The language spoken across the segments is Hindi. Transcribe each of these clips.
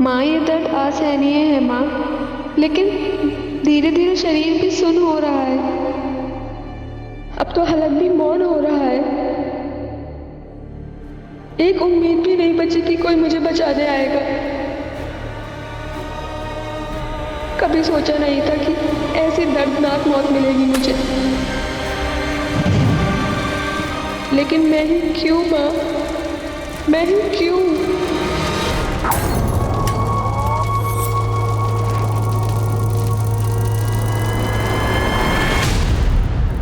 माँ ये दर्द असहनीय है माँ, लेकिन धीरे धीरे शरीर भी सुन्न हो रहा है। अब तो हलक भी मौन हो रहा है। एक उम्मीद भी नहीं बची कि कोई मुझे बचाने आएगा। कभी सोचा नहीं था कि ऐसी दर्दनाक मौत मिलेगी मुझे, लेकिन मैं ही क्यों माँ, मैं ही क्यों?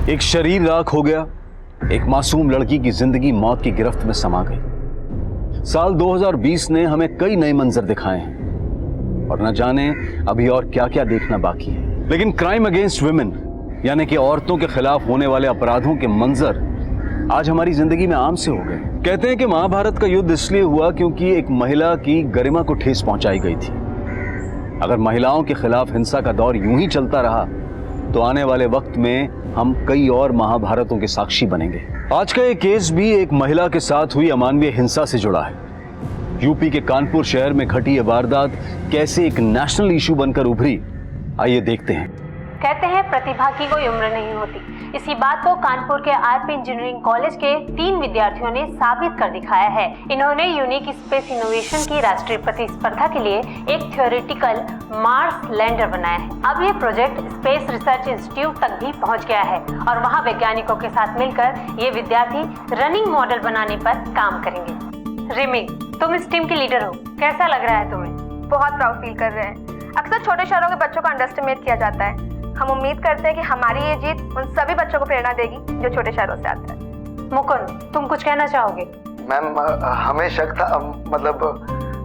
एक शरीर राख हो गया, एक मासूम लड़की की जिंदगी मौत की गिरफ्त में समा गई। साल 2020 ने हमें कई नए मंजर दिखाए हैं और न जाने अभी और क्या क्या देखना बाकी है। लेकिन क्राइम अगेंस्ट वुमेन यानी कि औरतों के खिलाफ होने वाले अपराधों के मंजर आज हमारी जिंदगी में आम से हो गए। कहते हैं कि महाभारत का युद्ध इसलिए हुआ क्योंकि एक महिला की गरिमा को ठेस पहुंचाई गई थी। अगर महिलाओं के खिलाफ हिंसा का दौर यूं ही चलता रहा तो आने वाले वक्त में हम कई और महाभारतों के साक्षी बनेंगे। आज का ये केस भी एक महिला के साथ हुई अमानवीय हिंसा से जुड़ा है। यूपी के कानपुर शहर में घटी ये वारदात कैसे एक नेशनल इशू बनकर उभरी, आइए देखते हैं। कहते हैं प्रतिभा की कोई उम्र नहीं होती। इसी बात को कानपुर के आरपी इंजीनियरिंग कॉलेज के 3 विद्यार्थियों ने साबित कर दिखाया है। इन्होंने यूनिक स्पेस इनोवेशन की राष्ट्रीय प्रतिस्पर्धा के लिए एक थ्योरेटिकल मार्स लैंडर बनाया है। अब ये प्रोजेक्ट स्पेस रिसर्च इंस्टीट्यूट तक भी पहुंच गया है और वहां वैज्ञानिकों के साथ मिलकर ये विद्यार्थी रनिंग मॉडल बनाने पर काम करेंगे। रिमी, तुम इस टीम की लीडर हो, कैसा लग रहा है तुम्हें? बहुत प्राउड फील कर रहे हैं। अक्सर छोटे शहरों के बच्चों को अंडरएस्टिमेट किया जाता है। हम उम्मीद करते हैं कि हमारी ये जीत उन सभी बच्चों को प्रेरणा देगी जो छोटे शहरों से आते हैं। मुकुंद, तुम कुछ कहना चाहोगे? मैम, हमें शक था, मतलब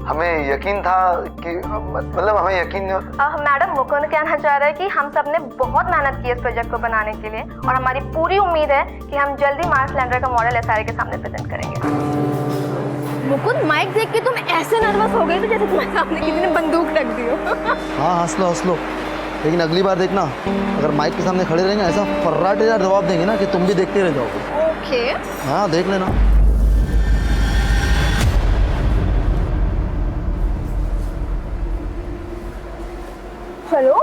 हमें यकीन था कि हमें यकीन। मैडम, मुकुंद कहना चाह रहा है कि हम सब ने बहुत मेहनत की है इस प्रोजेक्ट को बनाने के लिए और हमारी पूरी उम्मीद है कि हम जल्दी मार्स लैंडर का मॉडल एसआरए के सामने प्रेजेंट करेंगे। मुकुंद, माइक देख के तुम ऐसे नर्वस हो गए थे जैसे तुम्हारे सामने किसी ने बंदूक रख दी हो। हाँ, हंस लो, लेकिन अगली बार देखना, अगर माइक के सामने खड़े रहेंगे ऐसा फर्राटेदार जवाब देंगे ना कि तुम भी देखते रह जाओगे। ओके। हाँ, देख लेना। हेलो,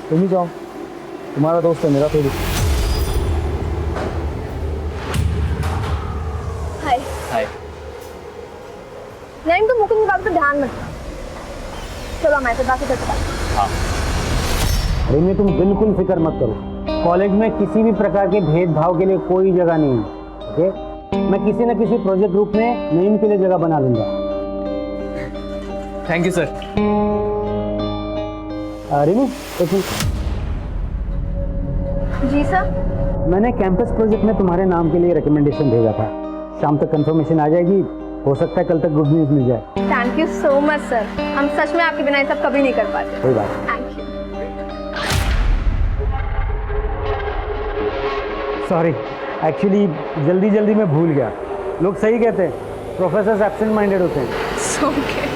तुम ही जाओ, तुम्हारा दोस्त है मेरा थोड़ी। हाय। हाय। नहीं, तो मुकुंद की बात पे ध्यान मत दो। चलो हमारे साथ बाकी करते हैं। हाँ। रिमी, तुम बिल्कुल फिक्र मत करो। कॉलेज में किसी भी प्रकार के भेदभाव के लिए कोई जगह नहीं है। ओके, मैं किसी न किसी प्रोजेक्ट ग्रुप में नईम के लिए जगह बना लूंगा। Thank you sir. रिमी, एक मिनट। जी सर। मैंने कैंपस प्रोजेक्ट में तुम्हारे नाम के लिए रिकमेंडेशन भेजा था। शाम तक कंफर्मेशन आ जाएगी, हो सकता है कल तक गुड न्यूज मिल जाए। Thank you so much sir. हम सच में आपके बिना ये सब कभी नहीं कर पाते। कोई बात नहीं। Thank you. सॉरी, एक्चुअली जल्दी में भूल गया। लोग सही कहते हैं, प्रोफेसर एब्सेंट माइंडेड होते हैं। ओके।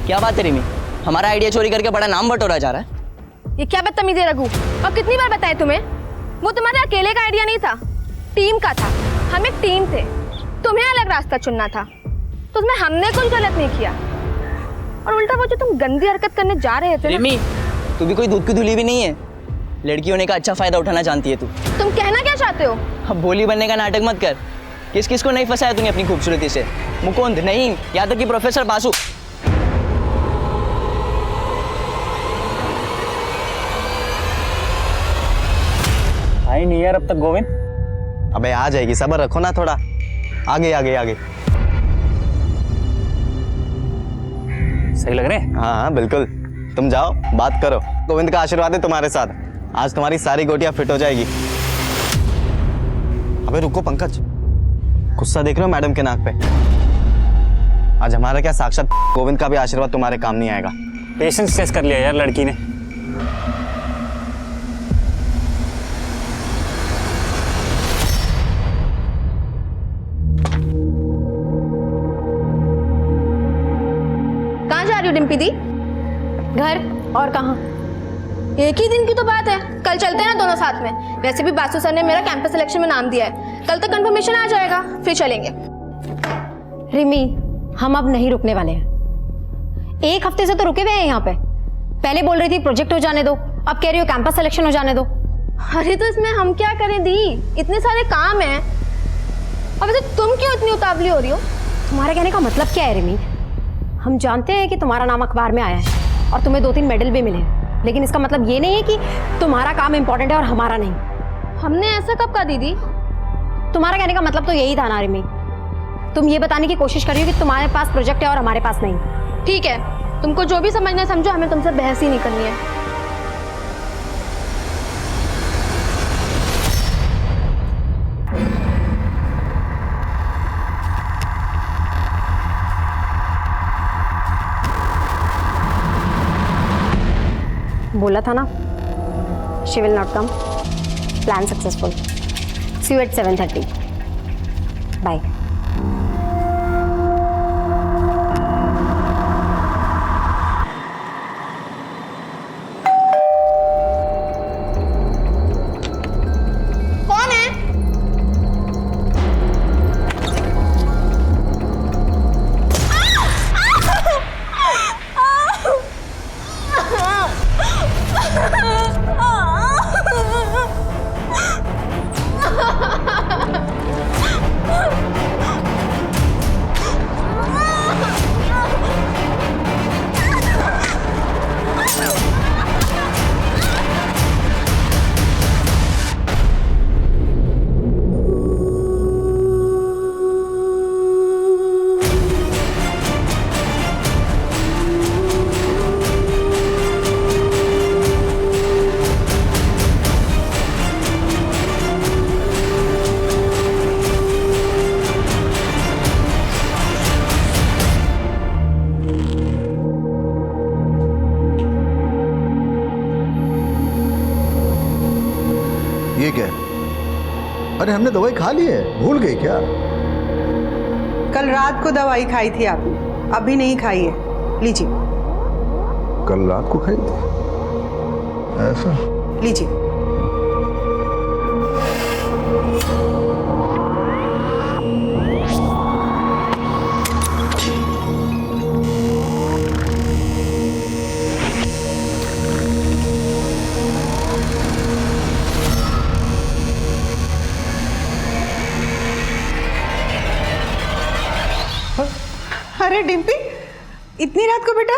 क्या बात है रिमी, हमारा आइडिया चोरी करके बड़ा नाम बटोरा जा रहा है। ये क्या बदतमीजी है रघु, और कितनी बार बताएं तुम्हें, वो तुम्हारे अकेले का आइडिया नहीं था, टीम का था। हम एक टीम थे, तुम्हें अलग रास्ता चुनना था, तो उसमें हमने कुछ गलत नहीं किया। और उल्टा वो जो तुम गंदी हरकत करने जा रहे थे। रिमी, तू भी कोई दूध की धुली भी नहीं है। लड़की होने का अच्छा फायदा उठाना जानती है तू। तुम कहना क्या चाहते हो? अब भोली बनने का नाटक मत कर। किस किस को नहीं फंसाया तूने अपनी खूबसूरती से? मुकुंद नहीं, यहाँ तक कि प्रोफेसर बासु। आई नहीं यार अब तक गोविंद। अबे आ जाएगी, सब्र रखो ना थोड़ा। आगे आगे आगे। सही लग रहे हैं? हाँ बिल्कुल, तुम जाओ बात करो। गोविंद का आशीर्वाद है तुम्हारे साथ, आज तुम्हारी सारी गोटियां फिट हो जाएगी। अबे रुको पंकज, गुस्सा देख रहे हो मैडम के नाक पे? आज हमारा क्या, साक्षात गोविंद का भी आशीर्वाद तुम्हारे काम नहीं आएगा। पेशेंस टेस्ट कर लिया यार लड़की ने। कहाँ जा रही हो डिम्पी दी? घर, और कहाँ? एक ही दिन की तो बात है, कल चलते हैं ना दोनों साथ में। वैसे भी बासु सर ने मेरा कैंपस सिलेक्शन में नाम दिया है, कल तक कंफर्मेशन आ जाएगा, फिर चलेंगे। रिमी, हम अब नहीं रुकने वाले हैं। 1 हफ्ते से तो रुके हुए हैं यहाँ पे। पहले बोल रही थी प्रोजेक्ट हो जाने दो, अब कह रही हो कैंपस सिलेक्शन हो जाने दो। अरे तो इसमें हम क्या करें दी, इतने सारे काम हैं। अब तो तुम क्यों इतनी उतावली हो रही हो? तुम्हारे कहने का मतलब क्या है रिमी? हम जानते हैं कि तुम्हारा नाम अखबार में आया है और तुम्हें 2-3 मेडल भी मिले हैं, लेकिन इसका मतलब ये नहीं है कि तुम्हारा काम इंपॉर्टेंट है और हमारा नहीं। हमने ऐसा कब कहा दीदी? तुम्हारा कहने का मतलब तो यही था ना रिमी। तुम ये बताने की कोशिश कर रही हो कि तुम्हारे पास प्रोजेक्ट है और हमारे पास नहीं। ठीक है, तुमको जो भी समझना है समझो, हमें तुमसे बहस ही नहीं करनी है। बोला था ना, she will not come. Plan successful. See you at 7:30। Bye. कौन है? ये क्या है? अरे हमने दवाई खा ली है, भूल गई क्या? कल रात को दवाई खाई थी आपने, अभी नहीं खाई है। लीजिए। कल रात को खाई थी? ऐसा? लीजिए। अरे डिम्पी, इतनी रात को बेटा?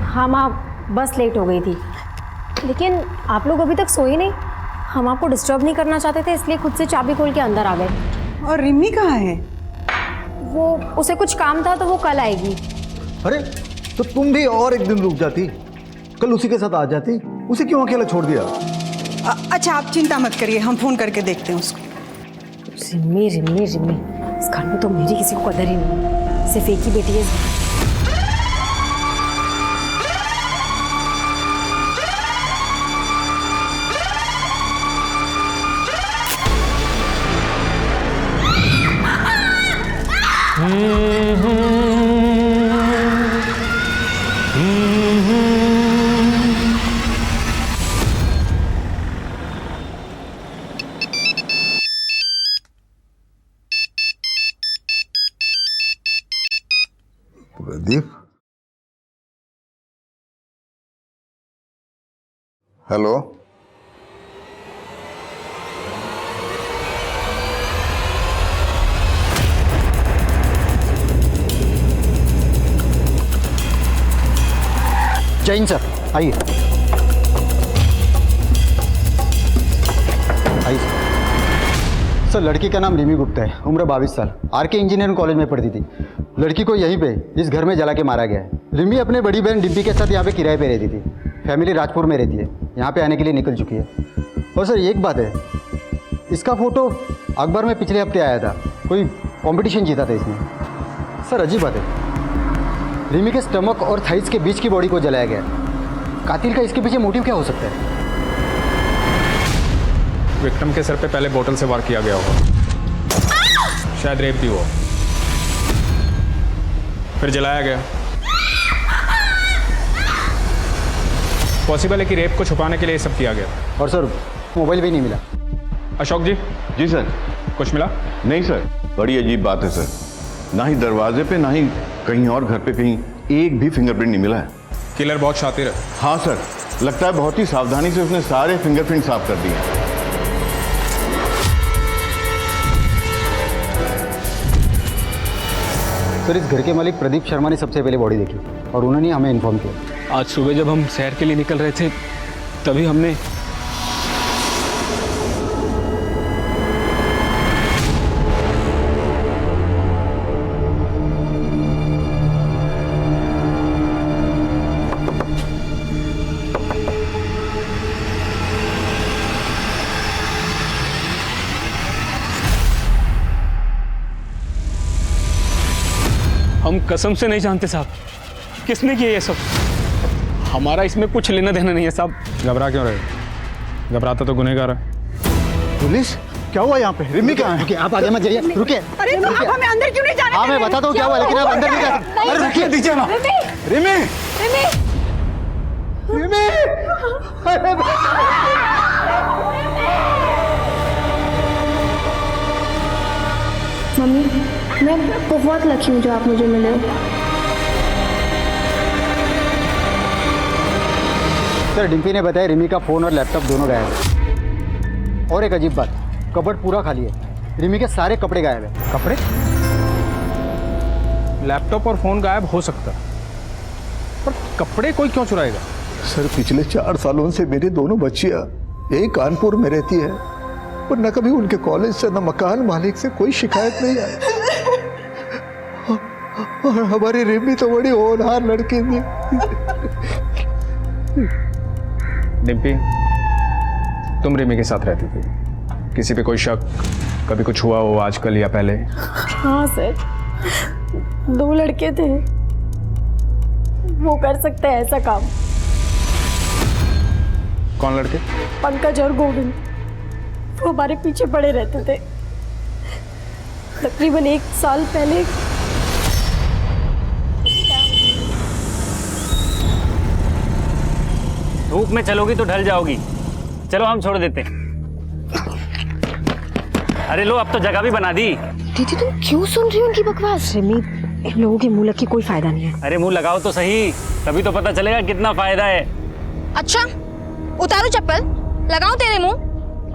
हाँ माँ, बस लेट हो गई थी। लेकिन आप लोग अभी तक सोए नहीं। हम आपको डिस्टर्ब नहीं करना चाहते थे, इसलिए खुद से चाबी खोल के अंदर आ गए। और रिमी कहाँ है? वो उसे कुछ काम था तो वो कल आएगी। अरे तो तुम भी और एक दिन रुक जाती, कल उसी के साथ आ जाती। उसे क्यों अकेला छोड़ दिया? अच्छा आप चिंता मत करिए, हम फोन करके देखते हैं उसको। रिमी रिमी रिमी, इस घर में तो मेरी किसी को कदर ही नहीं, सिर्फ एक ही बेटी है। प्रदीप, हेलो। जैन सर, आइए आइए सर। लड़की का नाम रिमी गुप्ता है, उम्र 22 साल, आरके इंजीनियरिंग कॉलेज में पढ़ती थी। लड़की को यहीं पे इस घर में जला के मारा गया है। रिमी अपने बड़ी बहन डिम्पी के साथ यहाँ पे किराए पे रहती थी। फैमिली राजपुर में रहती है, यहाँ पे आने के लिए निकल चुकी है। और सर एक बात है, इसका फोटो अखबार में पिछले हफ्ते आया था, कोई कंपटीशन जीता था इसने। सर अजीब बात है, रिमी के स्टमक और थाइस के बीच की बॉडी को जलाया गया। कातिल का इसके पीछे मोटिव क्या हो सकता है? विक्टिम के सर पे पहले बोतल से वार किया गया होगा, शायद रेप भी हुआ, फिर जलाया गया। पॉसिबल है कि रेप को छुपाने के लिए सब किया गया। और सर मोबाइल भी नहीं मिला। अशोक जी। जी सर। कुछ मिला? नहीं सर, बड़ी अजीब बात है सर। ना ही दरवाजे पे ना ही कहीं और घर पे कहीं एक भी फिंगरप्रिंट नहीं मिला है। किलर बहुत शातिर है। हाँ सर, लगता है बहुत ही सावधानी से उसने सारे फिंगरप्रिंट साफ कर दिए हैं। सर, इस घर के मालिक प्रदीप शर्मा ने सबसे पहले बॉडी देखी और उन्होंने हमें इन्फॉर्म किया। आज सुबह जब हम सैर के लिए निकल रहे थे तभी हमने हम कसम से नहीं जानते साहब किसने किया ये सब। हमारा इसमें कुछ लेना देना नहीं है साहब। घबरा क्यों रहे? घबराता तो गुनहगार है। पुलिस, क्या हुआ यहाँ पे? रिमी कहाँ है? रुकिए, आप आगे मत जाइए, रुकिए। अरे तो आप हमें अंदर क्यों नहीं जाने? हाँ, मैं बताता हूँ क्या हुआ, लेकिन आप अंदर नहीं जा सकते। अरे रुकिए, दीजिए ना। रिमी, रिमी, मम्मी, मैं बहुत लकी हूँ जो आप मुझे मिले हो। सर, डिम्पी ने बताया रिमी का फोन और लैपटॉप दोनों गायब है। और एक अजीब बात, कबर्ड पूरा खाली है। रिमी के सारे कपड़े गायब है। कपड़े? लैपटॉप और फोन गायब हो सकता है, पर कपड़े कोई क्यों चुराएगा? सर, पिछले 4 सालों से मेरी दोनों बच्चियां यही कानपुर में रहती है, पर न कभी उनके कॉलेज से न मकान मालिक से कोई शिकायत नहीं आई। और हमारी रिमी तो बड़ी होनहार लड़की थी। डिम्पी, तुम रिमी के साथ रहती थी, किसी पे कोई शक कभी कुछ हुआ हो आजकल या पहले? हाँ सर, 2 लड़के थे, वो कर सकते हैं ऐसा काम। कौन लड़के? पंकज और गोविंद, वो हमारे पीछे पड़े रहते थे। तकरीबन 1 साल पहले धूप में चलोगी तो ढल जाओगी। चलो हम छोड़ देते हैं। अरे लो, अब तो जगह भी बना दी। दीदी, तुम क्यों सुन रही हो उनकी बकवास? रिमी, इन लोगों के मुंह लग के कोई फायदा नहीं है। अरे मुंह लगाओ तो सही, तभी तो पता चलेगा कितना फायदा है। अच्छा, उतारो चप्पल, लगाऊं तेरे मुंह?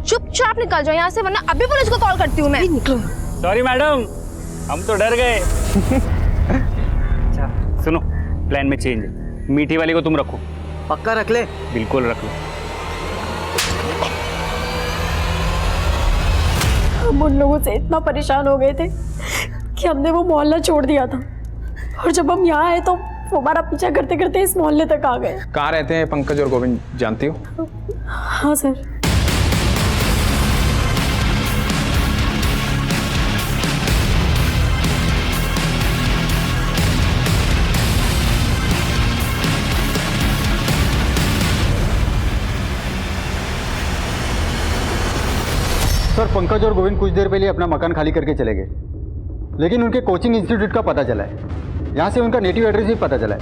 चुपचाप निकल जाओ यहाँ से, वरना अभी पुलिस को कॉल करती हूँ मैं। निकलो। सॉरी मैडम, हम तो डर गए। अच्छा सुनो, प्लान में चेंज है। मीठी वाली को तुम रखो। पक्का रख ले? बिल्कुल रख लो। हम उन लोगों से इतना परेशान हो गए थे कि हमने वो मोहल्ला छोड़ दिया था, और जब हम यहाँ आए तो वो हमारा पीछा करते करते इस मोहल्ले तक आ गए। कहाँ रहते हैं पंकज और गोविंद, जानती हो? हाँ सर। सर, पंकज और गोविंद कुछ देर पहले अपना मकान खाली करके चले गए, लेकिन उनके कोचिंग इंस्टीट्यूट का पता चला है। यहाँ से उनका नेटिव एड्रेस भी पता चला है।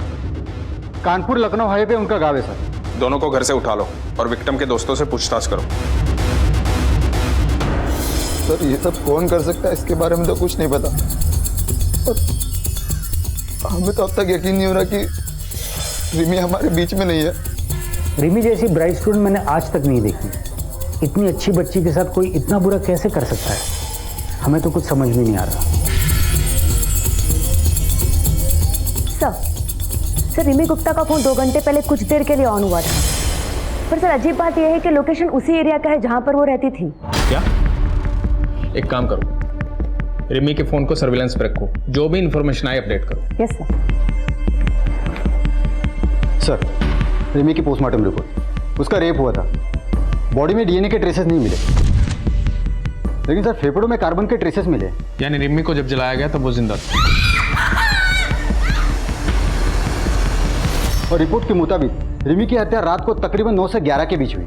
कानपुर लखनऊ हाईवे पे उनका गाँव है सर। दोनों को घर से उठा लो और विक्टिम के दोस्तों से पूछताछ करो। सर, ये सब कौन कर सकता है, इसके बारे में तो कुछ नहीं पता। और हमें तो अब तक यकीन नहीं हो रहा कि रिमी हमारे बीच में नहीं है। रिमी जैसी ब्राइट स्टूडेंट मैंने आज तक नहीं देखी। इतनी अच्छी बच्ची के साथ कोई इतना बुरा कैसे कर सकता है? हमें तो कुछ समझ में नहीं आ रहा। सर, रिमी गुप्ता का फोन 2 घंटे पहले कुछ देर के लिए ऑन हुआ था, पर सर अजीब बात यह है कि लोकेशन उसी एरिया का है जहां पर वो रहती थी। क्या? एक काम करो, रिमी के फोन को सर्विलांस पे रखो, जो भी इंफॉर्मेशन आए अपडेट करो। यस सर, रिमी की पोस्टमार्टम रिपोर्ट, उसका रेप हुआ था। बॉडी में डीएनए के ट्रेसेस नहीं मिले, लेकिन सर फेफड़ों में कार्बन के ट्रेसेस मिले। यानी रिमी को जब जलाया गया तब वो जिंदा था। और रिपोर्ट के मुताबिक रिमी की हत्या रात को तकरीबन 9 से 11 के बीच हुई।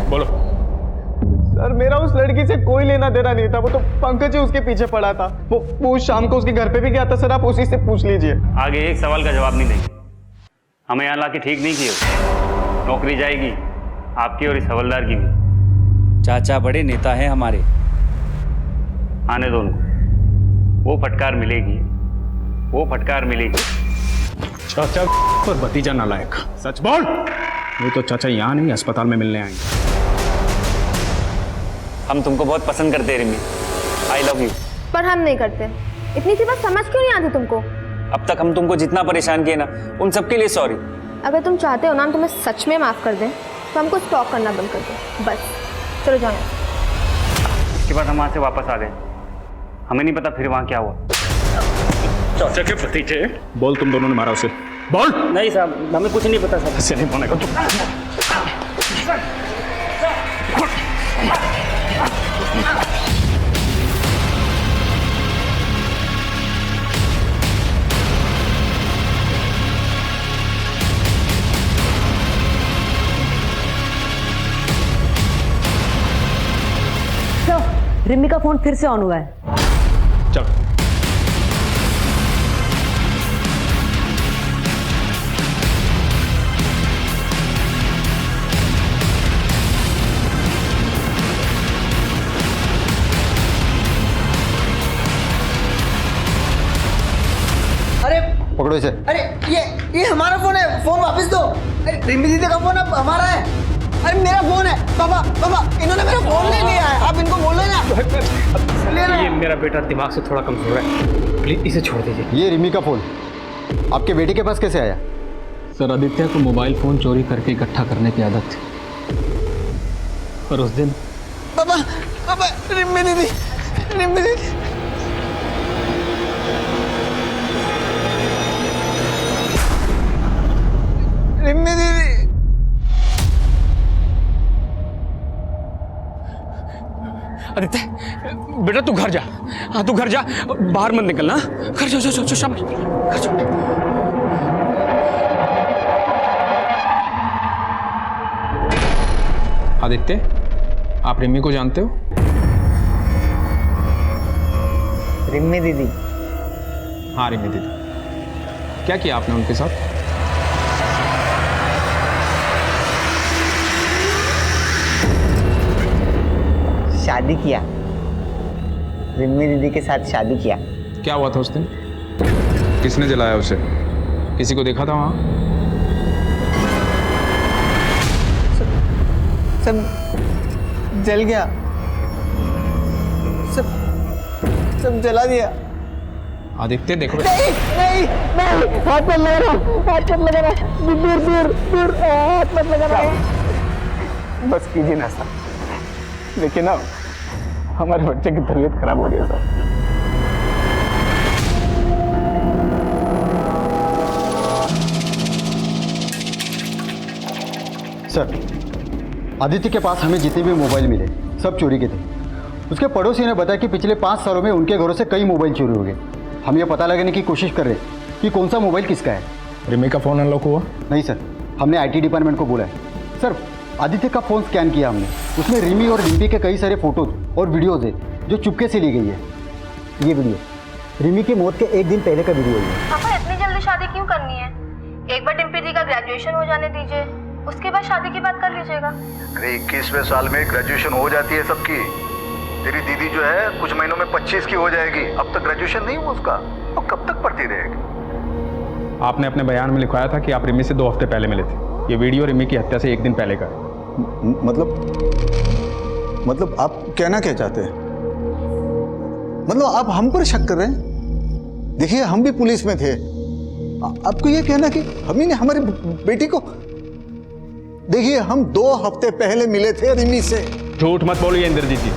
बोलो। सर, मेरा उस लड़की से कोई लेना देना नहीं था, वो तो पंकज ही उसके पीछे पड़ा था। वो शाम को उसके घर पे भी गया था। सर, आप उसी से पूछ लीजिए। आगे एक सवाल का जवाब नहीं देंगे, हमें यहाँ ला के ठीक नहीं किए। नौकरी जाएगी, आपकी और इस हवलदार की भी। चाचा बड़े नेता हैं हमारे। आने दो उनको, वो फटकार मिलेगी, वो फटकार मिलेगी। चाचा और भतीजा नालायक, सच बोल। नहीं तो चाचा यहाँ नहीं, अस्पताल में मिलने आएंगे। हम तुमको बहुत पसंद करते हैं रिमी, आई लव यू। पर हम नहीं करते। इतनी सी बात समझ क्यों नहीं आती तुमको? अब तक हम तुमको जितना परेशान किए ना, उन सबके लिए सॉरी। अगर तुम चाहते हो ना हम तुम्हें सच में माफ कर दें तो हमको स्टॉक करना बंद कर दो बस। चलो जाओ। इसके बाद हम वहाँ से वापस आ गए, हमें नहीं पता फिर वहाँ क्या हुआ। चाचा के भतीजे, बोल तुम दोनों ने मारा उसे, बोल। नहीं साहब, हमें कुछ नहीं पता साहब। ऐसे नहीं बोलने का। रिमी का फोन फिर से ऑन हुआ है। चल। अरे पकड़ो इसे। अरे ये हमारा फोन है, फोन वापस दो। अरे रिमी दीदी का फोन अब हमारा है। अरे मेरा फोन है। पापा पापा इन्होंने मेरा फोन ले लिया है, आप इनको बोल लेना। ये मेरा बेटा दिमाग से थोड़ा कमजोर है, प्लीज इसे छोड़ दीजिए। ये रिमी का फोन आपके बेटे के पास कैसे आया? सर, आदित्य को मोबाइल फोन चोरी करके इकट्ठा करने की आदत थी, और उस दिन पापा पापा रिमी दीदी, रिमी दीदी। रिमी दीदी। आदित्य बेटा तू घर जा। हाँ तू घर जा, बाहर मत निकलना। घर जा, जा शाबाश, घर जा। आदित्य, आप रिमी को जानते हो? रिमी दीदी? हाँ रिमी दीदी। क्या किया आपने उनके साथ? शादी किया, रिमी दीदी के साथ शादी किया। क्या हुआ था उस दिन? किसने जलाया उसे? किसी को देखा था वहां? सब जल गया, सब जला दिया। आदित्य देखो। नहीं नहीं नहीं, हाथ मत लगा रहा, हाथ मत लगा रहा, दूर दूर दूर, हाथ मत लगा रहा। बस कीजिए ना सर, देखिए ना हमारे बच्चे की तबीयत खराब हो रही है सर। आदित्य के पास हमें जितने भी मोबाइल मिले सब चोरी के थे। उसके पड़ोसी ने बताया कि पिछले 5 सालों में उनके घरों से कई मोबाइल चोरी हो गए। हम ये पता लगाने की कोशिश कर रहे हैं कि कौन सा मोबाइल किसका है। रिमी का फोन अनलॉक हुआ? नहीं सर, हमने IT डिपार्टमेंट को बोला है। सर, आदित्य का फोन स्कैन किया हमने, उसमें रिमी और डिम्पी के कई सारे फोटोज और वीडियोज है जो चुपके से ली गई है। ये वीडियो रिमी की मौत के 1 दिन पहले का वीडियो है। पापा इतनी जल्दी शादी क्यों करनी है? एक बार डिम्पी दी का ग्रेजुएशन हो जाने दीजिए, उसके बाद शादी की बात कर लीजिएगा। अरे 21वें साल में ग्रेजुएशन हो जाती है सबकी। तेरी दीदी जो है कुछ महीनों में 25 की हो जाएगी। अब तक ग्रेजुएशन नहीं हुआ उसका, और कब तक पढ़ती रहेगी? आपने अपने बयान में लिखवाया था कि आप रिमी से 2 हफ्ते पहले मिले थे। ये वीडियो रिमी की हत्या से 1 दिन पहले का है। मतलब आप कहना क्या चाहते हैं? मतलब आप हम पर शक कर रहे हैं? देखिए हम भी पुलिस में थे। आपको ये कहना कि हम ही ने हमारी बेटी को, देखिए हम 2 हफ्ते पहले मिले थे रिमी से। झूठ मत बोलिए इंद्रजीत जी,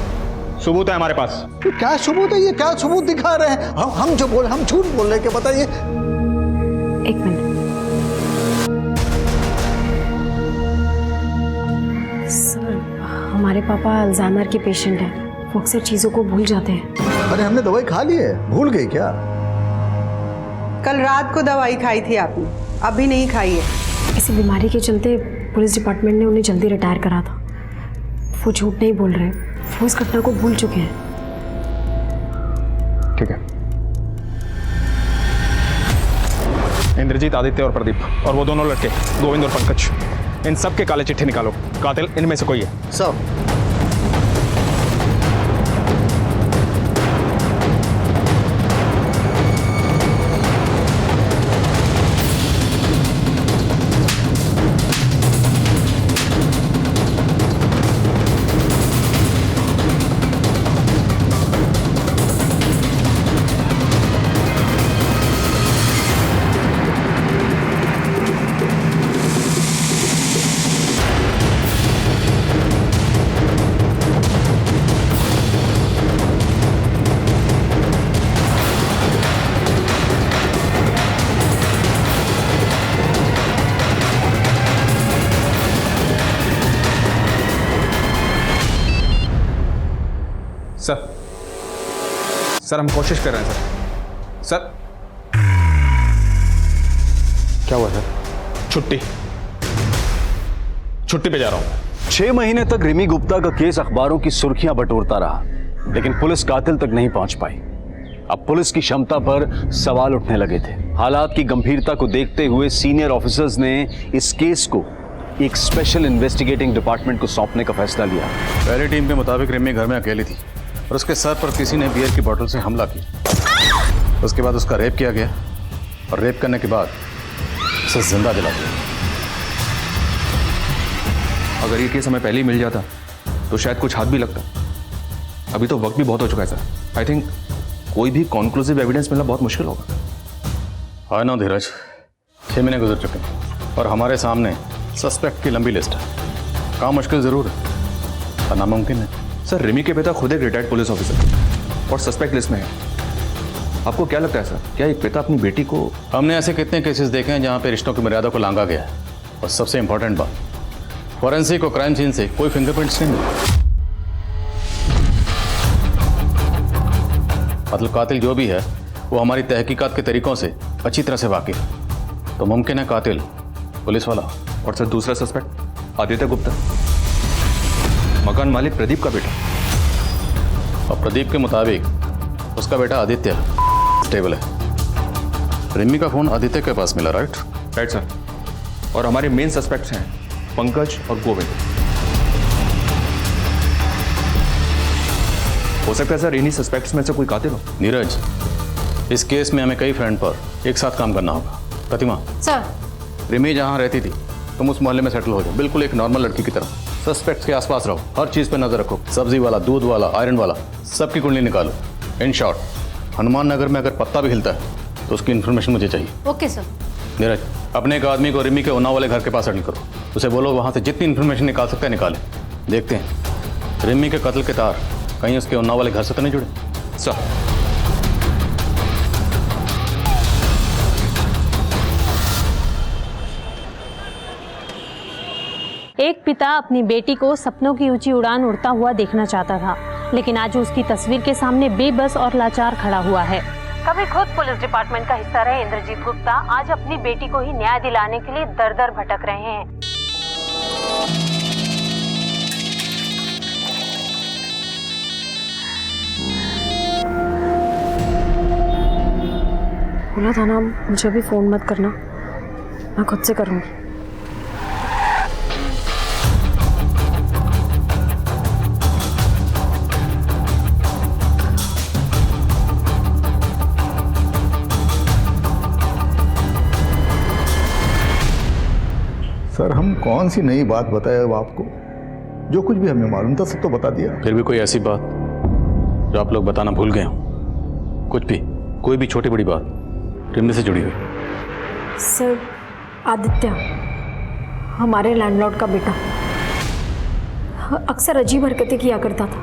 सबूत है हमारे पास। क्या सबूत है? ये क्या सबूत दिखा रहे हैं? हम जो बोल, हम झूठ बोल रहे हैं क्या? बताइए। 1 मिनट सर, हमारे पापा अल्जाइमर के पेशेंट हैं, वो अक्सर चीज़ों को भूल जाते हैं। अरे हमने दवाई खा ली है, भूल गई क्या? कल रात को दवाई खाई थी आपने, अभी नहीं खाई है। इसी बीमारी के चलते पुलिस डिपार्टमेंट ने उन्हें जल्दी रिटायर करा था। वो झूठ नहीं बोल रहे, वो इस घटना को भूल चुके हैं। ठीक है। इंद्रजीत, आदित्य और प्रदीप, और वो दोनों लड़के गोविंद और पंकज, इन सब के काले चिट्ठे निकालो, कातिल इनमें से कोई है। सब सर हम कोशिश कर रहे हैं सर। क्या हुआ सर? छुट्टी पे जा रहा हूं। 6 महीने तक रिमी गुप्ता का केस अखबारों की सुर्खियां बटोरता रहा, लेकिन पुलिस कातिल तक नहीं पहुंच पाई। अब पुलिस की क्षमता पर सवाल उठने लगे थे। हालात की गंभीरता को देखते हुए सीनियर ऑफिसर्स ने इस केस को एक स्पेशल इन्वेस्टिगेटिंग डिपार्टमेंट को सौंपने का फैसला लिया। पहली टीम के मुताबिक रिमी घर में अकेली थी और उसके सर पर किसी ने बियर की बोतल से हमला किया। उसके बाद उसका रेप किया गया और रेप करने के बाद उसे जिंदा जला दिया। अगर ये केस हमें पहले ही मिल जाता तो शायद कुछ हाथ भी लगता। अभी तो वक्त भी बहुत हो चुका है सर। आई थिंक कोई भी कॉन्क्लूसिव एविडेंस मिलना बहुत मुश्किल होगा। हाँ ना धीरज, 6 महीने गुजर चुके हैं और हमारे सामने सस्पेक्ट की लंबी लिस्ट है। काम मुश्किल जरूर है पर नामुमकिन है। सर रिमी के पिता खुद एक रिटायर्ड पुलिस ऑफिसर और सस्पेक्ट लिस्ट में है। आपको क्या लगता है सर, क्या एक पिता अपनी बेटी को? हमने ऐसे कितने केसेस देखे हैं जहाँ पे रिश्तों की मर्यादा को लांघा गया है। और सबसे इंपॉर्टेंट बात, फॉरेंसिक और क्राइम सीन से कोई फिंगरप्रिंट्स नहीं मिले। मतलब कातिल जो भी है वो हमारी तहकीकात के तरीकों से अच्छी तरह से वाकिफ है। तो मुमकिन है कातिल पुलिस वाला। और सर दूसरा सस्पेक्ट आदित्य गुप्ता, मकान मालिक प्रदीप का बेटा। और प्रदीप के मुताबिक उसका बेटा आदित्य स्टेबल है। रिमी का फोन आदित्य के पास मिला, राइट सर। और हमारे मेन सस्पेक्ट्स हैं पंकज और गोविंद। हो सकता है सर इन्हीं सस्पेक्ट्स में से कोई कातिल हो। नीरज, इस केस में हमें कई फ्रेंड पर एक साथ काम करना होगा। प्रतिमा सर, रिमी जहाँ रहती थी तुम उस मोहल्ले में सेटल हो जाओ, बिल्कुल एक नॉर्मल लड़की की तरह। सस्पेक्ट्स के आसपास रहो, हर चीज़ पे नजर रखो। सब्जी वाला, दूध वाला, आयरन वाला, सबकी कुंडली निकालो। इन शॉर्ट हनुमान नगर में अगर पत्ता भी हिलता है तो उसकी इन्फॉर्मेशन मुझे चाहिए। Okay sir. नीरज, अपने एक आदमी को रिमी के उन्नाव वाले घर के पास सेटल करो। उसे बोलो वहाँ से जितनी इन्फॉर्मेशन निकाल सकते हैं निकाले। देखते हैं रिमी के कत्ल के तार कहीं उसके उन्नाव वाले घर से तो नहीं जुड़े। सर एक पिता अपनी बेटी को सपनों की ऊंची उड़ान उड़ता हुआ देखना चाहता था, लेकिन आज उसकी तस्वीर के सामने बेबस और लाचार खड़ा हुआ है। कभी खुद पुलिस डिपार्टमेंट का हिस्सा रहे इंद्रजीत गुप्ता आज अपनी बेटी को ही न्याय दिलाने के लिए दर दर भटक रहे हैं। बोला था ना मुझे भी फोन मत करना, मैं खुद से करूंगी। सर हम कौन सी नई बात बताए अब आपको? जो कुछ भी हमें मालूम था सब तो बता दिया। फिर भी कोई ऐसी बात जो आप लोग बताना भूल गए हो? कुछ भी, कोई भी छोटी बड़ी बात रिमी से जुड़ी हुई? सर आदित्य हमारे लैंडलॉर्ड का बेटा अक्सर अजीब हरकतें किया करता था।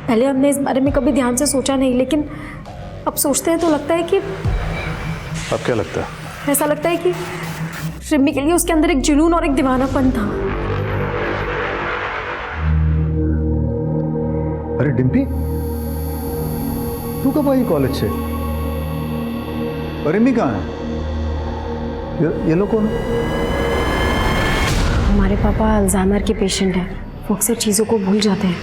पहले हमने इस बारे में कभी ध्यान से सोचा नहीं, लेकिन अब सोचते हैं तो लगता है कि अब क्या लगता है? ऐसा लगता है कि रिमी के लिए उसके अंदर एक जुनून और एक दीवानापन था। अरे डिम्पी, तू कब आई कॉलेज से? रिमी कहाँ है? ये लोग कौन? हमारे पापा अल्जाइमर के पेशेंट हैं, वो अक्सर चीज़ों को भूल जाते हैं।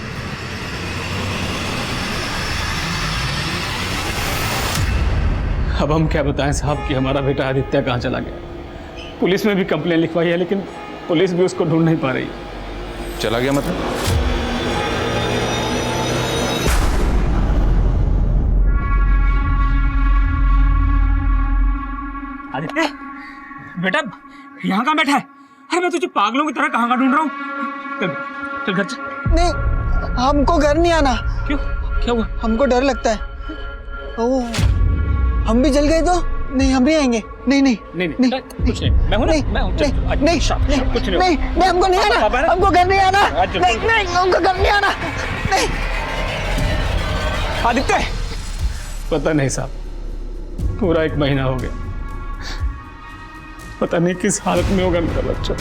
अब हम क्या बताएं साहब कि हमारा बेटा आदित्य कहाँ चला गया। पुलिस में भी कंप्लेन लिखवाई है, लेकिन पुलिस भी उसको ढूंढ नहीं पा रही। चला गया मतलब? आदित्य बेटा, यहाँ कहाँ बैठा है? अरे मैं तुझे पागलों की तरह कहाँ ढूंढ रहा हूँ। चल चल घर चल। नहीं, हमको घर नहीं आना। क्यों? क्या हुआ? हमको डर लगता है। ओह, हम भी जल गए तो? नहीं, हम नहीं आएंगे। नहीं नहीं नहीं नहीं, कुछ नहीं, मैं हूँ ना, मैं हूँ। नहीं नहीं कुछ नहीं, नहीं, हमको नहीं आना, हमको घर नहीं आना। नहीं नहीं, हमको घर नहीं आना। नहीं आदित्य, पता नहीं साहब, पूरा 1 महीना हो गया, पता नहीं किस हालत में होगा मेरा बच्चा।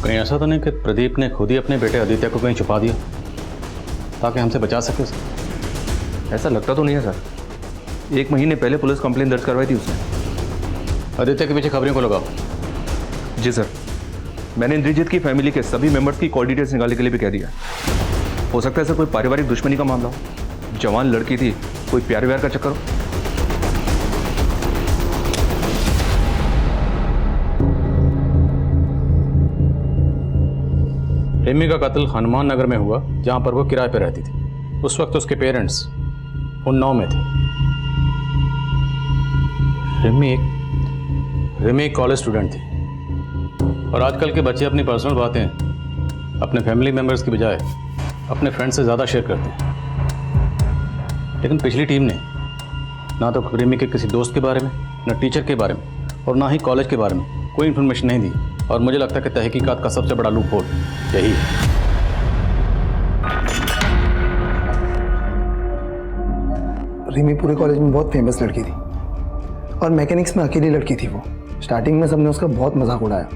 कहीं ऐसा तो नहीं कि प्रदीप ने खुद ही अपने बेटे आदित्य को कहीं छुपा दिया ताकि हमसे बचा सके उसे? ऐसा लगता तो नहीं है सर। 1 महीने पहले पुलिस कंप्लेंट दर्ज करवाई थी उसने। आदित्य के पीछे खबरों को लगाओ। जी सर, मैंने इंद्रजीत की फैमिली के सभी मेंबर्स की कॉल डिटेल्स निकालने के लिए भी कह दिया। हो सकता है सर कोई पारिवारिक दुश्मनी का मामला हो, जवान लड़की थी, कोई प्यार व्यार का चक्कर हो। रिमी का कत्ल हनुमान नगर में हुआ, जहां पर वो किराए पर रहती थी। उस वक्त उसके पेरेंट्स उन्नाव में थे। रिमी एक कॉलेज स्टूडेंट थी, और आजकल के बच्चे अपनी पर्सनल बातें अपने फैमिली मेम्बर्स की बजाय अपने फ्रेंड से ज़्यादा शेयर करते हैं। लेकिन पिछली टीम ने ना तो रिमी के किसी दोस्त के बारे में, ना टीचर के बारे में, और ना ही कॉलेज के बारे में कोई इन्फॉर्मेशन नहीं दी। और मुझे लगता है कि तहकीकात का सबसे बड़ा लूप होल यही है। रिमी पूरे कॉलेज में बहुत फेमस लड़की थी, और मैकेनिक्स में अकेली लड़की थी वो। स्टार्टिंग में सबने उसका बहुत मजाक उड़ाया,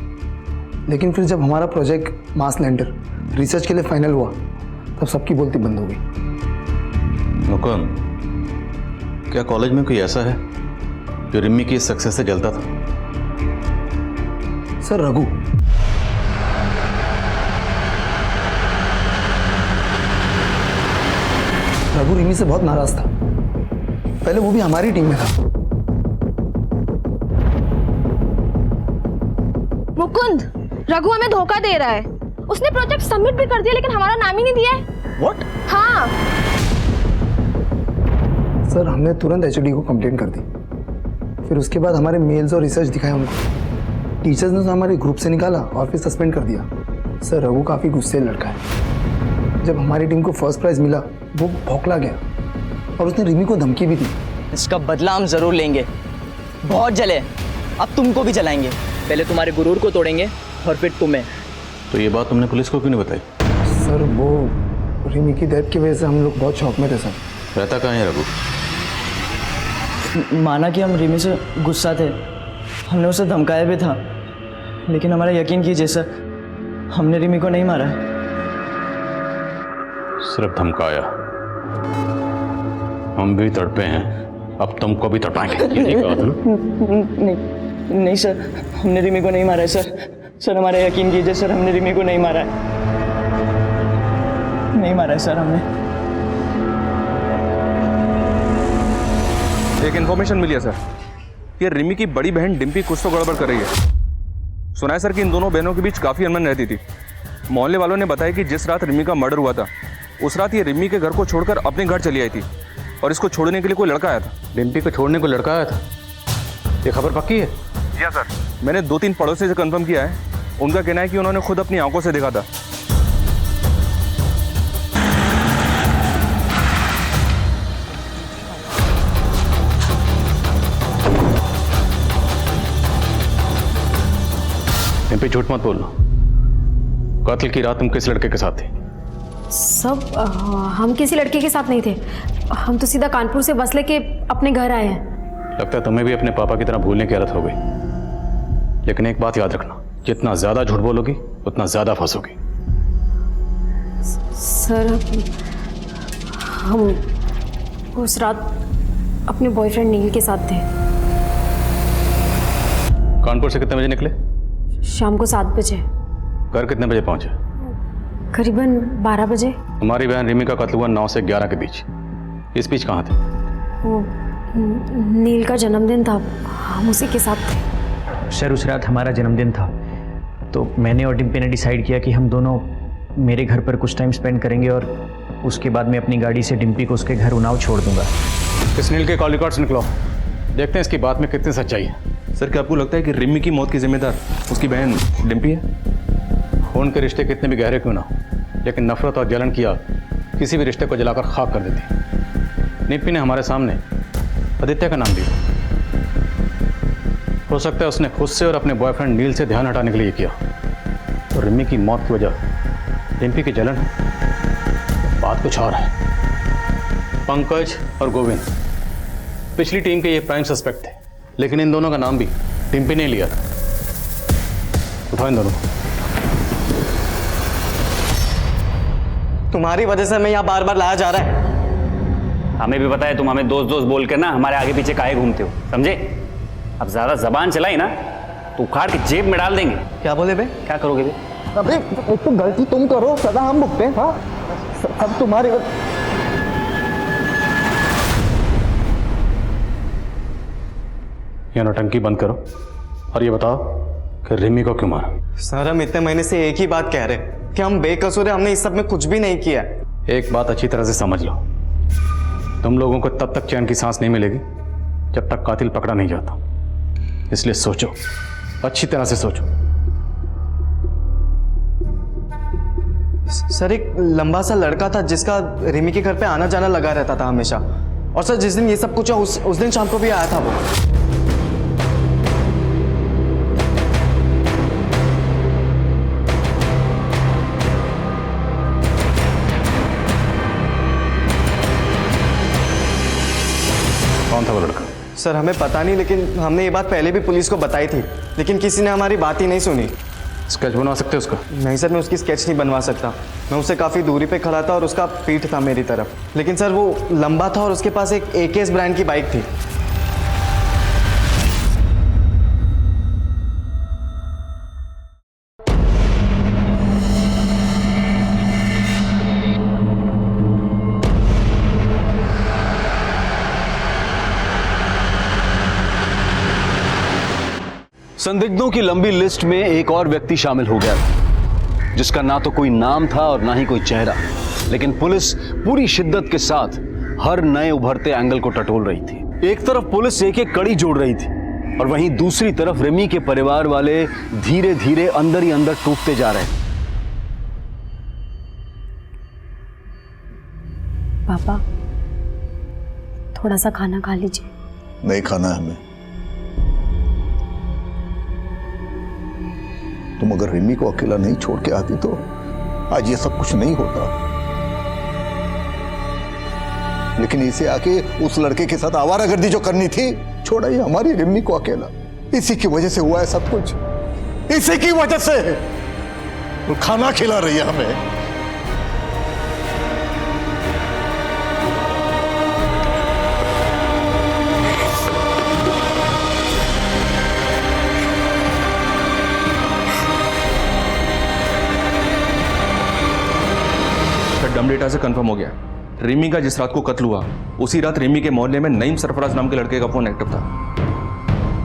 लेकिन फिर जब हमारा प्रोजेक्ट मास लैंडर रिसर्च के लिए फाइनल हुआ, तब सबकी बोलती बंद हो गई। मुकुंद, क्या कॉलेज में कोई ऐसा है जो रिमी की सक्सेस से जलता था? सर, रघु। रघु रिमी से बहुत नाराज था। पहले वो भी हमारी टीम में था। मुकुंद, रघु हमें धोखा दे रहा है। उसने प्रोजेक्ट सबमिट भी कर दिया, लेकिन हमारा नाम ही नहीं दिया है। What? हाँ सर, हमने तुरंत एचओडी को कंप्लेंट कर दी। फिर उसके बाद हमारे मेल्स और रिसर्च दिखाए उनको। टीचर्स ने तो हमारे ग्रुप से निकाला और फिर सस्पेंड कर दिया। सर, रघु काफ़ी गुस्से लड़का है। जब हमारी टीम को फर्स्ट प्राइज मिला, वो भौंकला गया, और उसने रिमी को धमकी भी दी। इसका बदला हम जरूर लेंगे। बहुत जले, अब तुमको भी जलाएंगे। पहले तुम्हारे गुरूर को तोड़ेंगे और फिर तुम्हें। तो ये बात तुमने पुलिस को क्यों नहीं बताई? सर, वो रिमी की डेथ की वजह से हम लोग बहुत शौक में थे सर। रहता कहाँ है रघु? माना कि हम रिमी से गुस्सा थे, हमने उसे धमकाया भी था, लेकिन हमारा यकीन कीजिए सर, हमने रिमी को नहीं मारा। सिर्फ धमकाया? हम भी तड़पे हैं, अब तुमको भी तड़पाएंगे। नहीं सर, हमने रिमी को नहीं मारा है सर। सर, हमारा यकीन कीजिए सर, हमने रिमी को नहीं मारा है। नहीं मारा है सर हमने। एक इन्फॉर्मेशन मिली है सर, ये रिमी की बड़ी बहन डिम्पी कुछ तो गड़बड़ कर रही है। सुना है सर कि इन दोनों बहनों के बीच काफ़ी अनबन रहती थी। मोहल्ले वालों ने बताया कि जिस रात रिमी का मर्डर हुआ था, उस रात ये रिमी के घर को छोड़कर अपने घर चली आई थी, और इसको छोड़ने के लिए कोई लड़का आया था। डिम्पी को छोड़ने को लड़का आया था? ये खबर पक्की है? जी हाँ सर, मैंने 2-3 पड़ोसी से कंफर्म किया है। उनका कहना है कि उन्होंने खुद अपनी आंखों से देखा था। डिम्पी, झूठ मत बोलना। कत्ल की रात तुम किस लड़के के साथ थे? सब हम किसी लड़के के साथ नहीं थे। हम तो सीधा कानपुर से बस लेके अपने घर आए हैं। लगता है तुम्हें भी अपने पापा की तरह भूलने की आदत हो गई। लेकिन एक बात याद रखना, जितना ज्यादा झूठ बोलोगी उतना ज्यादा फंसोगी। सर, हम उस रात अपने बॉयफ्रेंड नील के साथ थे। कानपुर से कितने बजे निकले? शाम को 7 बजे। घर कितने बजे पहुंचे? करीबन 12 बजे। तुम्हारी बहन रिमी का कत्ल हुआ 9 से 11 के बीच। इस बीच कहाँ थे? वो नील का जन्मदिन था, हम उसी के साथ थे। सर उस रात हमारा जन्मदिन था, तो मैंने और डिम्पी ने डिसाइड किया कि हम दोनों मेरे घर पर कुछ टाइम स्पेंड करेंगे और उसके बाद मैं अपनी गाड़ी से डिम्पी को उसके घर उन्नाव छोड़ दूंगा। इस नील के कॉल रिकॉर्ड्स निकलो, देखते हैं इसकी बात में कितनी सच्चाई है। सर क्या आपको लगता है कि रिमी की मौत की जिम्मेदार उसकी बहन डिम्पी है? खून के रिश्ते कितने भी गहरे क्यों ना हो, लेकिन नफरत और जलन की आग किसी भी रिश्ते को जलाकर खाक कर देती। निप्पी ने हमारे सामने आदित्य का नाम लिया। हो सकता है उसने खुद से और अपने बॉयफ्रेंड नील से ध्यान हटाने के लिए किया। तो रिमी की मौत की वजह डिम्पी की जलन है, बात कुछ और है। पंकज और गोविंद पिछली टीम के ये प्राइम सस्पेक्ट थे, लेकिन इन दोनों का नाम भी डिम्पी ने लिया था। उठाओ इन दोनों। तुम्हारी वजह से मैं यहाँ बार बार लाया जा रहा है। हमें भी पता है तुम हमें दोस्त दोस्त बोल कर ना हमारे आगे पीछे काहे घूमते हो, समझे? अब ज्यादा जबान चलाई ना तो उखाड़ के जेब में डाल देंगे। क्या बोले बे? क्या करोगे बे? अबे एक तो गलती तुम करो, सदा हम भुगते हैं। हाँ सब तुम्हारे। ये नौटंकी बंद करो और ये बताओ कि रिमी को क्यों मारा? सर हम इतने महीने से एक ही बात कह रहे कि हम बेकसूर हैं, हमने इस सब में कुछ भी नहीं किया। एक बात अच्छी तरह से समझ लो, तुम लोगों को तब तक चैन की सांस नहीं मिलेगी जब तक कातिल पकड़ा नहीं जाता। इसलिए सोचो, अच्छी तरह से सोचो। सर एक लंबा सा लड़का था जिसका रिमी के घर पे आना जाना लगा रहता था हमेशा, और सर जिस दिन ये सब कुछ उस दिन शाम को भी आया था वो। कौन था वो लड़का? सर हमें पता नहीं, लेकिन हमने ये बात पहले भी पुलिस को बताई थी, लेकिन किसी ने हमारी बात ही नहीं सुनी। स्केच बनवा सकते हो उसका? नहीं सर, मैं उसकी स्केच नहीं बनवा सकता। मैं उससे काफ़ी दूरी पे खड़ा था और उसका पीठ था मेरी तरफ, लेकिन सर वो लंबा था और उसके पास एक AKS ब्रांड की बाइक थी। संदिग्धों की लंबी लिस्ट में एक और व्यक्ति शामिल हो गया था, जिसका ना तो कोई नाम था और ना ही कोई चेहरा, लेकिन पुलिस पूरी शिद्दत के साथ हर नए उभरते एंगल को टटोल रही थी। एक तरफ पुलिस एक एक कड़ी जोड़ रही थी और वहीं दूसरी तरफ रिमी के परिवार वाले धीरे धीरे अंदर ही अंदर टूटते जा रहे थे। पापा थोड़ा सा खाना खा लीजिए। नहीं खाना है हमें। तुम अगर रिमी को अकेला नहीं छोड़ के आती तो आज ये सब कुछ नहीं होता, लेकिन इसे आके उस लड़के के साथ आवारागर्दी जो करनी थी, छोड़ा ही हमारी रिमी को अकेला। इसी की वजह से हुआ है सब कुछ, इसी की वजह से। वो खाना खिला रही है हमें। डम डेटा से कंफर्म हो गया, रिमी का जिस रात को कत्ल हुआ उसी रात रिमी के मोहल्ले में नईम सरफराज नाम के लड़के का फोन एक्टिव था।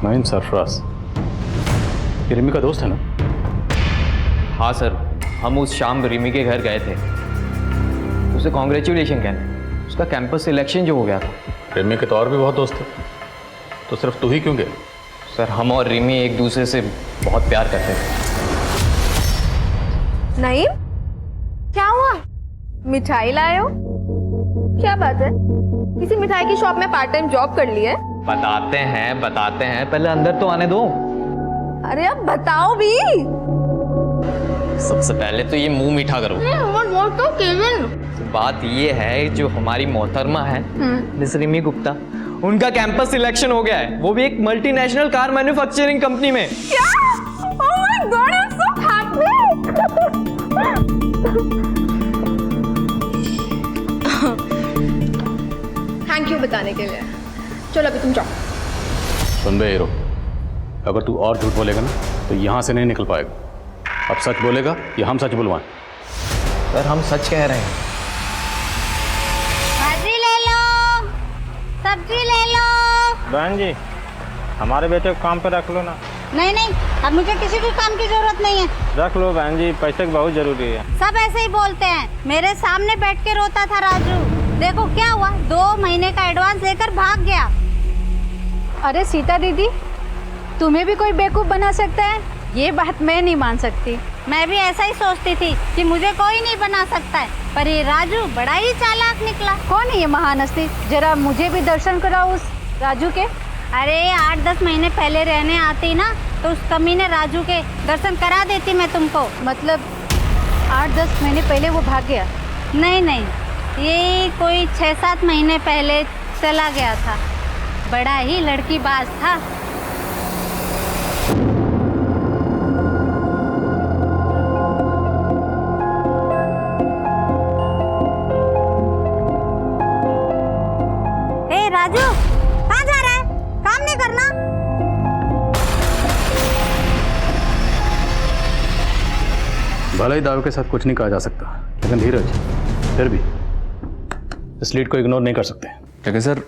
नईम सरफराज ये रिमी का दोस्त है ना? हाँ सर, हम उस शाम रिमी के घर गए थे, उसे कॉन्ग्रेचुलेशन कहने। उसका कैंपस सिलेक्शन जो हो गया था। रिमी के तो और भी बहुत दोस्त थे, तो सिर्फ तू ही क्यों गया? सर हम और रिमी एक दूसरे से बहुत प्यार करते थे। नईम, क्या हुआ? मिठाई लाए हो? क्या बात है? किसी मिठाई की शॉप में पार्ट टाइम जॉब कर ली है? बताते हैं, पहले अंदर तो आने दो। अरे अब बताओ भी। सबसे पहले तो ये मुंह मीठा करो। तो केविन, बात ये है, जो हमारी मोहतरमा है मिस रिमी गुप्ता, उनका कैंपस सिलेक्शन हो गया है, वो भी एक मल्टीनेशनल कार मैन्युफैक्चरिंग कंपनी में। क्या? Oh my God, I'm so happy. Thank you बताने के लिए। चलो अभी तुम जाओ। सुन बे हीरो, अगर तू और झूठ बोलेगा ना तो यहाँ से नहीं निकल पाएगा। अब सच बोलेगा या हम सच बुलवाएं? सर हम सच कह रहे हैं। भाजी ले लो, सब्जी ले लो। बहन जी, हमारे बेटे को काम पे रख लो ना। नहीं नहीं, अब मुझे किसी भी काम की जरूरत नहीं है। रख लो बहन जी, पैसे की बहुत जरूरी है। सब ऐसे ही बोलते हैं। मेरे सामने बैठ के रोता था राजू, देखो क्या हुआ, 2 महीने का एडवांस लेकर भाग गया। अरे सीता दीदी, तुम्हें भी कोई बेवकूफ़ बना सकता है, ये बात मैं नहीं मान सकती। मैं भी ऐसा ही सोचती थी कि मुझे कोई नहीं बना सकता है, पर ये राजू बड़ा ही चालाक निकला। कौन है ये महान हस्ती? जरा मुझे भी दर्शन कराओ उस राजू के। अरे 8-10 महीने पहले रहने आती ना, तो उस कमीने राजू के दर्शन करा देती मैं तुमको। मतलब 8-10 महीने पहले वो भाग गया? नहीं नहीं, ये कोई 6-7 महीने पहले चला गया था। बड़ा ही लड़कीबाज था। ए राजू, कहाँ जा रहा है? काम नहीं करना? भले ही दावे के साथ कुछ नहीं कहा जा सकता, लेकिन धीरज, फिर भी इस लीड को इग्नोर नहीं कर सकते। लेकिन सर,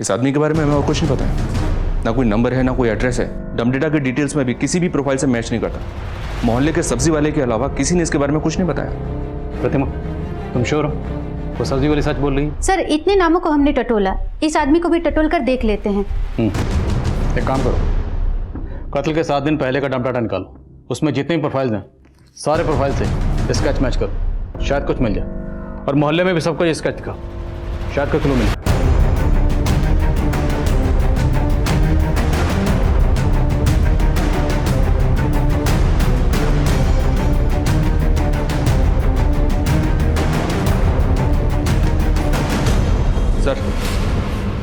इस आदमी के बारे में हमें और कुछ नहीं पता है। ना कोई नंबर है, ना कोई एड्रेस है। डमडेटा के डिटेल्स में भी किसी भी प्रोफाइल से मैच नहीं करता। मोहल्ले के सब्जी वाले के अलावा किसी ने इसके बारे में कुछ नहीं बताया। प्रतिमा, तुम श्योर हो वो सब्जी वाली सच बोल रही है? सर, इतने नामों को हमने टटोला, इस आदमी को भी टटोल कर देख लेते हैं। एक काम करो, कत्ल के 7 दिन पहले का डमडाटा निकालो, उसमें जितने भी प्रोफाइल्स हैं सारे प्रोफाइल से स्केच मैच करो, शायद कुछ मिल जाए। और मोहल्ले में भी सबको ये स्केच दिखाओ, शायद कोई क्लू मिले। सर,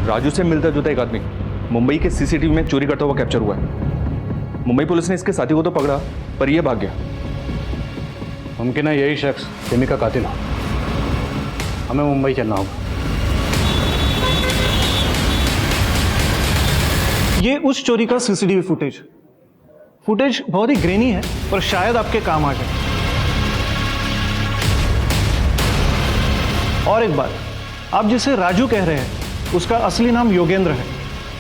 राजू से मिलता जुलता एक आदमी मुंबई के सीसीटीवी में चोरी करता हुआ कैप्चर हुआ है। मुंबई पुलिस ने इसके साथी को तो पकड़ा, पर यह भाग गया। मुमकिन है यही शख्स रिमी का कातिल हो। हमें मुंबई चलना होगा। ये उस चोरी का सीसीटीवी फुटेज बहुत ही ग्रेनी है, पर शायद आपके काम आ जाए। और एक बात, आप जिसे राजू कह रहे हैं उसका असली नाम योगेंद्र है।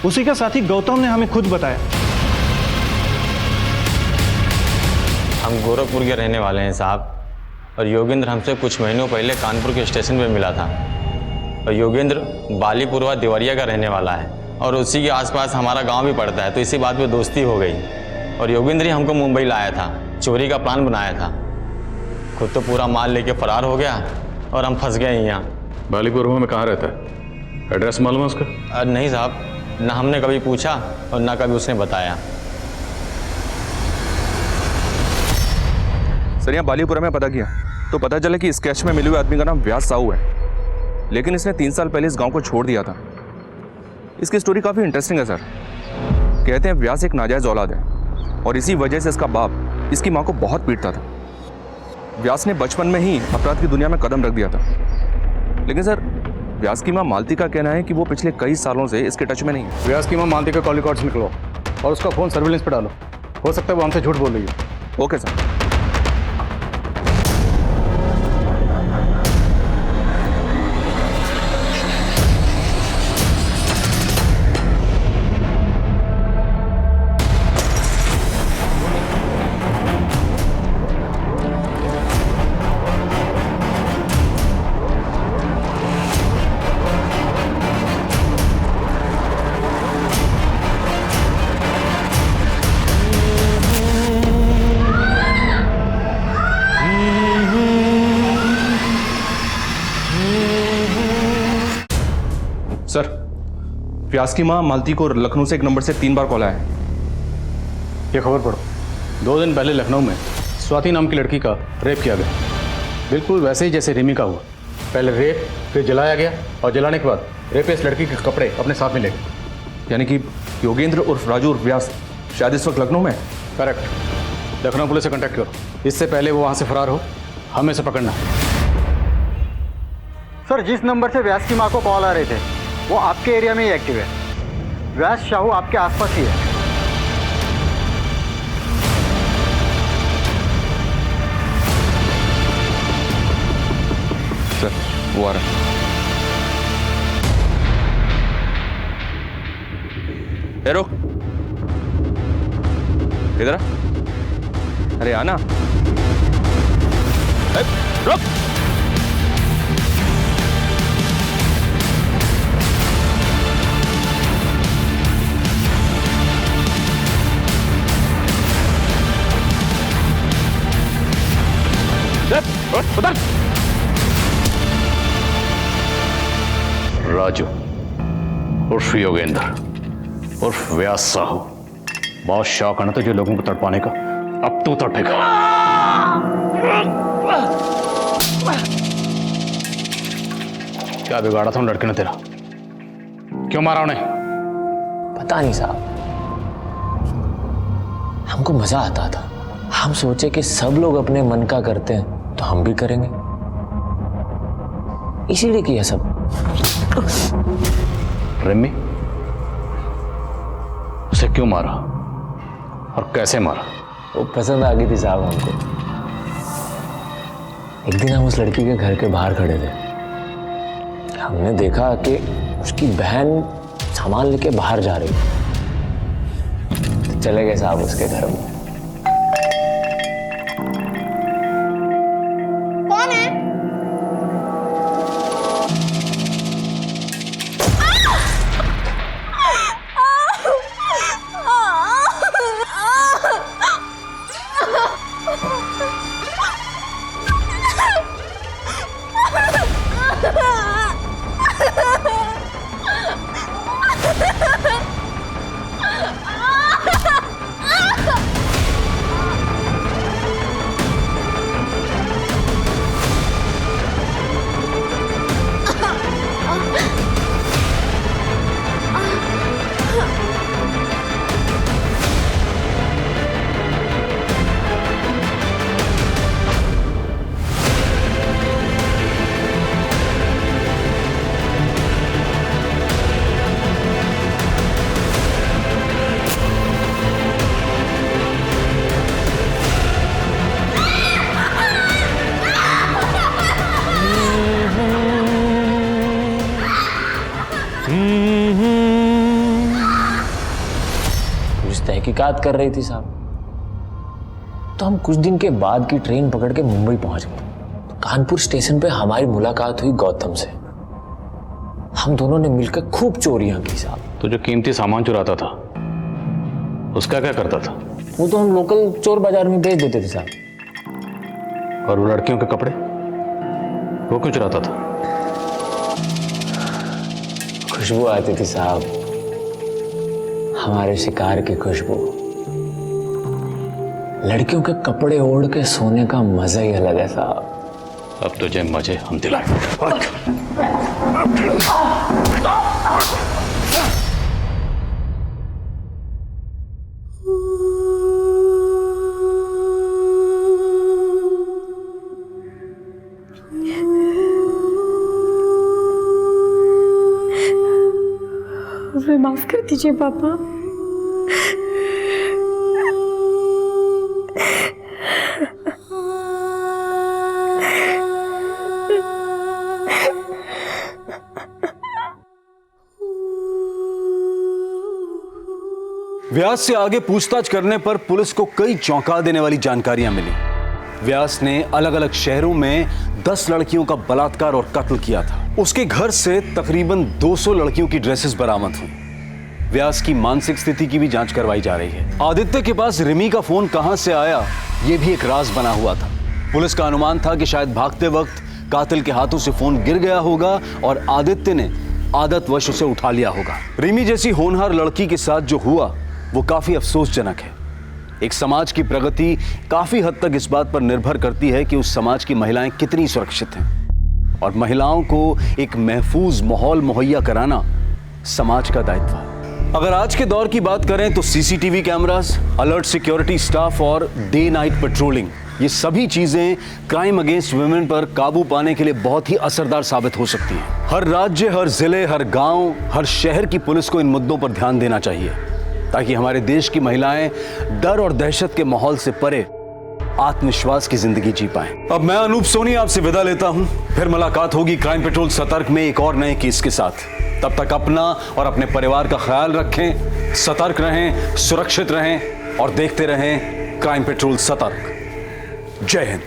उसी का साथी गौतम ने हमें खुद बताया। हम गोरखपुर के रहने वाले हैं साहब, और योगेंद्र हमसे कुछ महीनों पहले कानपुर के स्टेशन पे मिला था। और योगेंद्र बालीपुरवा देवरिया का रहने वाला है, और उसी के आसपास हमारा गांव भी पड़ता है, तो इसी बात पे दोस्ती हो गई। और योगेंद्र ही हमको मुंबई लाया था, चोरी का प्लान बनाया था। खुद तो पूरा माल लेके फरार हो गया और हम फंस गए यहाँ। बालीपुरवा में कहाँ रहता है? एड्रेस मालूम है उसका? नहीं साहब, ना हमने कभी पूछा और ना कभी उसने बताया। सर, यहाँ बालीपुरा में पता किया तो पता चला कि स्केच में मिले हुए आदमी का नाम व्यास साहू है, लेकिन इसने 3 साल पहले इस गांव को छोड़ दिया था। इसकी स्टोरी काफ़ी इंटरेस्टिंग है सर। कहते हैं व्यास एक नाजायज़ औलाद है, और इसी वजह से इसका बाप इसकी माँ को बहुत पीटता था। व्यास ने बचपन में ही अपराध की दुनिया में कदम रख दिया था। लेकिन सर, व्यास की माँ मालती का कहना है कि वो पिछले कई सालों से इसके टच में नहीं है। व्यास की माँ मालती का कॉल रिकॉर्ड्स निकलो और उसका फ़ोन सर्विलेंस पे डालो। हो सकता है वो हमसे झूठ बोल रही है। Okay sir. सर, व्यास की माँ मालती को लखनऊ से एक नंबर से 3 बार कॉल आया है। ये खबर पढ़ो। 2 दिन पहले लखनऊ में स्वाति नाम की लड़की का रेप किया गया, बिल्कुल वैसे ही जैसे रिमी का हुआ। पहले रेप, फिर जलाया गया, और जलाने के बाद रेपिस्ट लड़की के कपड़े अपने साथ में ले गए। यानी कि योगेंद्र उर्फ राजू उर्फ व्यास शायद इस वक्त लखनऊ में? करेक्ट। लखनऊ पुलिस से कांटेक्ट करो, इससे पहले वो वहाँ से फरार हो। हमें से पकड़ना। सर, जिस नंबर से व्यास की माँ को कॉल आ रहे थे वो आपके एरिया में ही एक्टिव है। व्यास साहू आपके आसपास ही है। सर, वो आ रहा है। ए रुक, इधर आ। अरे आना। ए, रुक। उधर। राजू उर्फ योगेंद्र उर्फ व्यास साहू, बहुत शौक है ना तुझे लोगों को तड़पाने का, अब तू तड़पेगा। क्या बिगाड़ा था उन लड़के ने तेरा? क्यों मारा उन्हें? पता नहीं साहब, हमको मजा आता था। हम सोचे कि सब लोग अपने मन का करते हैं तो हम भी करेंगे, इसीलिए किया सब। रिमी, उसे क्यों मारा और कैसे मारा? वो पसंद आ गई थी साहब हमको। एक दिन हम उस लड़की के घर के बाहर खड़े थे, हमने देखा कि उसकी बहन सामान लेके बाहर जा रही, तो चले गए साहब उसके घर में। कौन है? तहकीकात कर रही थी साहब, तो हम कुछ दिन के बाद की ट्रेन पकड़ के मुंबई पहुंच गए। तो कानपुर स्टेशन पे हमारी मुलाकात हुई गौतम से। हम दोनों ने मिलकर खूब चोरियां की साहब। तो जो कीमती सामान चुराता था उसका क्या करता था? वो तो हम लोकल चोर बाजार में बेच देते थे साहब। और वो लड़कियों के कपड़े वो क्यों चुराता था? खुशबू आती थी साहब, हमारे शिकार की खुशबू। लड़कियों के कपड़े ओढ़ के सोने का मजा ही अलग है साहब। अब तुझे मजे हम दिलाएं। मुझे माफ कर दीजिए पापा। व्यास से आगे पूछताछ करने पर पुलिस को कई चौंका देने वाली जानकारियां मिली। व्यास ने अलग अलग शहरों में 10 लड़कियों का बलात्कार और कत्ल किया था। उसके घर से तकरीबन 200 लड़कियों की ड्रेसेस बरामद हुई। व्यास की मानसिक स्थिति की भी जांच करवाई जा रही है। आदित्य के पास रिमी का फोन कहां से आया, यह भी एक राज बना हुआ था। पुलिस का अनुमान था कि शायद भागते वक्त कातिल के हाथों से फोन गिर गया होगा और आदित्य ने आदतवश उसे उठा लिया होगा। रिमी जैसी होनहार लड़की के साथ जो हुआ वो काफी अफसोसजनक है। एक समाज की प्रगति काफी हद तक इस बात पर निर्भर करती है कि उस समाज की महिलाएं कितनी सुरक्षित हैं, और महिलाओं को एक महफूज माहौल मुहैया कराना समाज का दायित्व है। अगर आज के दौर की बात करें तो CCTV cameras, alert security staff और डे नाइट पेट्रोलिंग, ये सभी चीजें क्राइम अगेंस्ट वुमेन पर काबू पाने के लिए बहुत ही असरदार साबित हो सकती हैं। हर राज्य, हर जिले, हर गांव, हर शहर की पुलिस को इन मुद्दों पर ध्यान देना चाहिए, ताकि हमारे देश की महिलाएं डर और दहशत के माहौल से परे आत्मविश्वास की जिंदगी जी पाएं। अब मैं अनूप सोनी आपसे विदा लेता हूं। फिर मुलाकात होगी क्राइम पेट्रोल सतर्क में एक और नए केस के साथ। तब तक अपना और अपने परिवार का ख्याल रखें, सतर्क रहें, सुरक्षित रहें और देखते रहें क्राइम पेट्रोल सतर्क। जय हिंद।